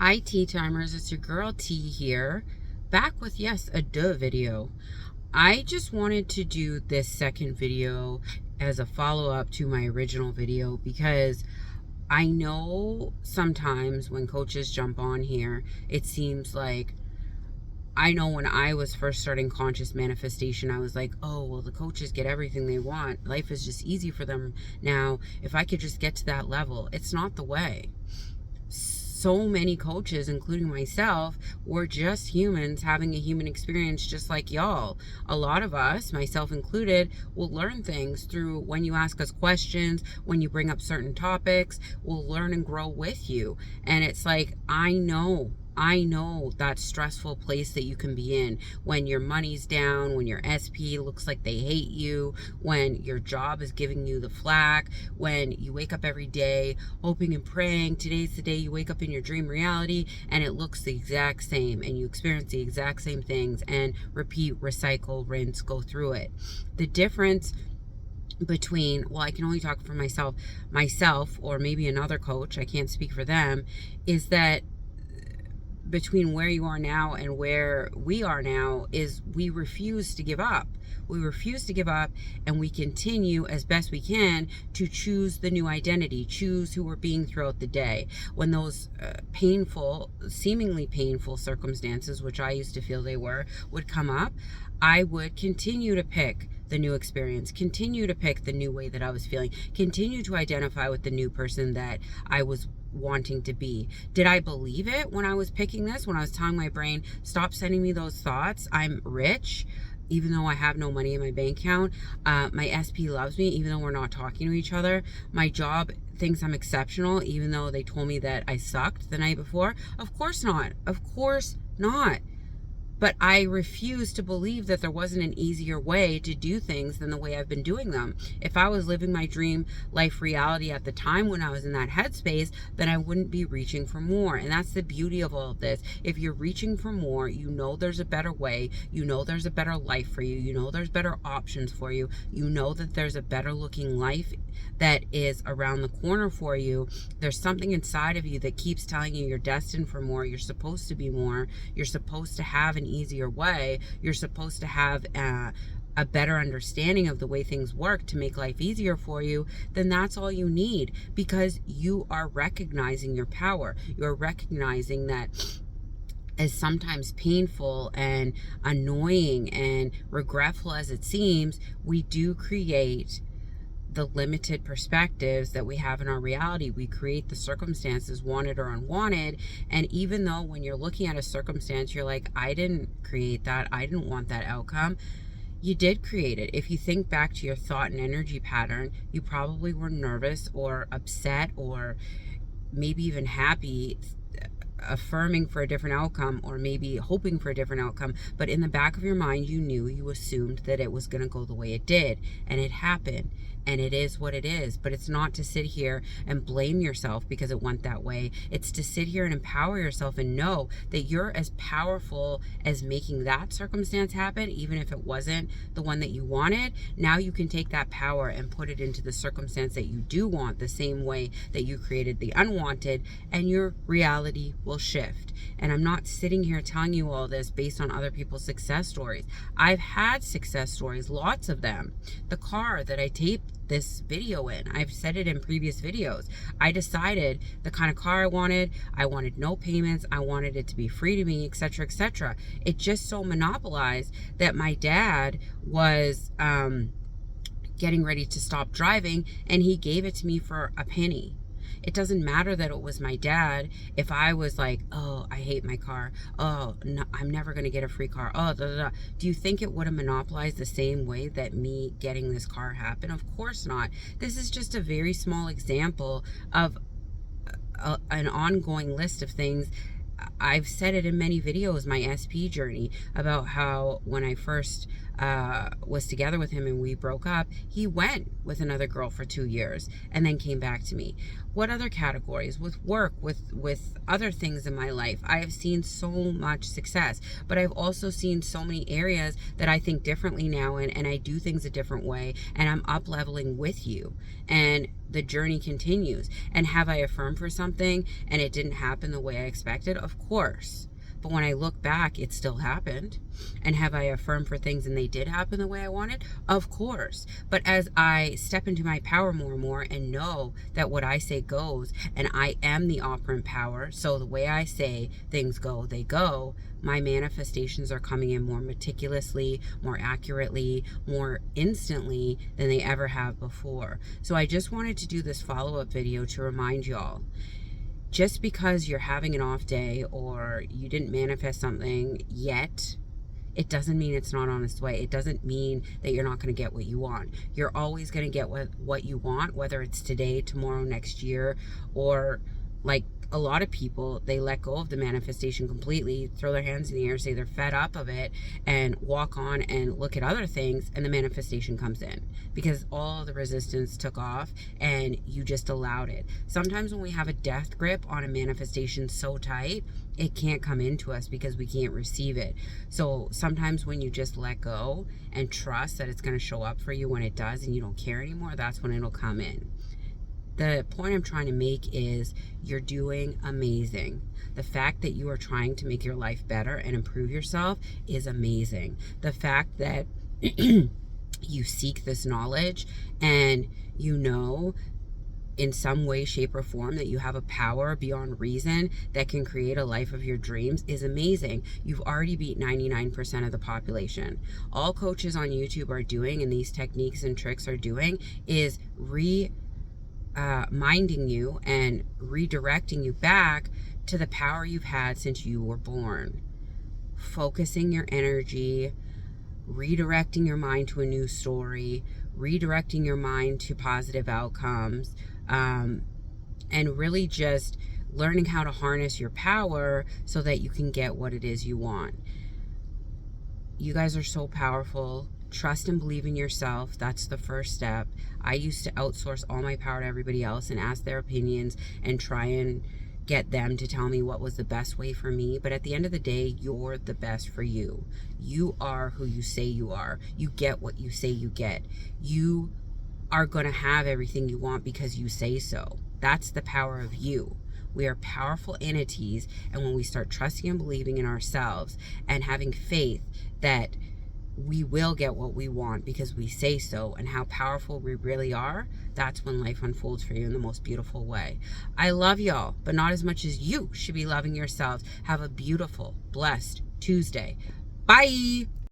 Hi tea timers, it's your girl T here, back with a video. I just wanted to do this second video as a follow-up to my original video because I know sometimes when coaches jump on here, it seems like I know when I was first starting conscious manifestation, I was like, oh, well, the coaches get everything they want. Life is just easy for them now. If I could just get to that level, it's not the way. So many coaches, including myself, were just humans having a human experience just like y'all. A lot of us, myself included, will learn things through when you ask us questions, when you bring up certain topics, we'll learn and grow with you. And it's like, I know that stressful place that you can be in when your money's down, when your SP looks like they hate you, when your job is giving you the flack, when you wake up every day hoping and praying. Today's the day you wake up in your dream reality and it looks the exact same and you experience the exact same things and repeat, recycle, rinse, go through it. The difference between, well, I can only talk for myself or maybe another coach, I can't speak for them, is that between where you are now and where we are now is we refuse to give up. We refuse to give up, and we continue as best we can to choose the new identity, choose who we're being throughout the day. When those seemingly painful circumstances, which I used to feel they were, would come up, I would continue to pick the new experience, continue to pick the new way that I was feeling, continue to identify with the new person that I was wanting to be. Did I believe it when I was picking this, when I was telling my brain, stop sending me those thoughts? I'm rich, even though I have no money in my bank account. My SP loves me, even though we're not talking to each other. My job thinks I'm exceptional, even though they told me that I sucked the night before. Of course not. Of course not. But I refuse to believe that there wasn't an easier way to do things than the way I've been doing them. If I was living my dream life reality at the time when I was in that headspace, then I wouldn't be reaching for more. And that's the beauty of all of this. If you're reaching for more, you know there's a better way. You know there's a better life for you. You know there's better options for you. You know that there's a better looking life that is around the corner for you. There's something inside of you that keeps telling you you're destined for more. You're supposed to be more. You're supposed to have an easier way. You're supposed to have a better understanding of the way things work to make life easier for you. Then that's all you need, because you are recognizing your power. You're recognizing that as sometimes painful and annoying and regretful as it seems, we do create the limited perspectives that we have in our reality. We create the circumstances, wanted or unwanted. And even though when you're looking at a circumstance, you're like, I didn't create that, I didn't want that outcome, you did create it. If you think back to your thought and energy pattern, you probably were nervous or upset or maybe even happy, affirming for a different outcome, or maybe hoping for a different outcome. But in the back of your mind, you assumed that it was going to go the way it did, and it happened, and it is what it is. But it's not to sit here and blame yourself because it went that way. It's to sit here and empower yourself and know that you're as powerful as making that circumstance happen, even if it wasn't the one that you wanted. Now you can take that power and put it into the circumstance that you do want, the same way that you created the unwanted, and your reality will shift. And I'm not sitting here telling you all this based on other people's success stories. I've had success stories, lots of them. The car that I taped this video in, I've said it in previous videos. I decided the kind of car I wanted no payments, I wanted it to be free to me, etc., etc. It just so monopolized that my dad was getting ready to stop driving, and he gave it to me for a penny. It doesn't matter that it was my dad. If I was like, oh, I hate my car, oh, no, I'm never going to get a free car, oh, da, da, da. Do you think it would have monopolized the same way that me getting this car happened? Of course not. This is just a very small example of an ongoing list of things. I've said it in many videos, my SP journey, about how when I first was together with him and we broke up, he went with another girl for 2 years and then came back to me. What other categories? With work, with other things in my life, I have seen so much success, but I've also seen so many areas that I think differently now, and I do things a different way, and I'm up leveling with you, and the journey continues. And have I affirmed for something and it didn't happen the way I expected? Of course. But when I look back, it still happened. And have I affirmed for things and they did happen the way I wanted? Of course. But as I step into my power more and more and know that what I say goes, and I am the operant power, so the way I say things go, they go, my manifestations are coming in more meticulously, more accurately, more instantly than they ever have before. So I just wanted to do this follow-up video to remind y'all, just because you're having an off day or you didn't manifest something yet, it doesn't mean it's not on its way. It doesn't mean that you're not going to get what you want. You're always going to get what you want, whether it's today, tomorrow, next year, or like a lot of people, they let go of the manifestation completely, throw their hands in the air, say they're fed up of it, and walk on and look at other things, and the manifestation comes in because all the resistance took off and you just allowed it. Sometimes when we have a death grip on a manifestation so tight, it can't come into us because we can't receive it. So sometimes when you just let go and trust that it's going to show up for you when it does and you don't care anymore, that's when it'll come in. The point I'm trying to make is you're doing amazing. The fact that you are trying to make your life better and improve yourself is amazing. The fact that you seek this knowledge and you know in some way, shape, or form that you have a power beyond reason that can create a life of your dreams is amazing. You've already beat 99% of the population. All coaches on YouTube are doing, and these techniques and tricks are doing, is minding you and redirecting you back to the power you've had since you were born. Focusing your energy, redirecting your mind to a new story, redirecting your mind to positive outcomes, and really just learning how to harness your power so that you can get what it is you want. You guys are so powerful. Trust and believe in yourself. That's the first step. I used to outsource all my power to everybody else and ask their opinions and try and get them to tell me what was the best way for me. But at the end of the day, you're the best for you. You are who you say you are. You get what you say you get. You are going to have everything you want because you say so. That's the power of you. We are powerful entities, and when we start trusting and believing in ourselves and having faith that we will get what we want because we say so, and how powerful we really are, that's when life unfolds for you in the most beautiful way. I love y'all, but not as much as you should be loving yourselves. Have a beautiful, blessed Tuesday. Bye.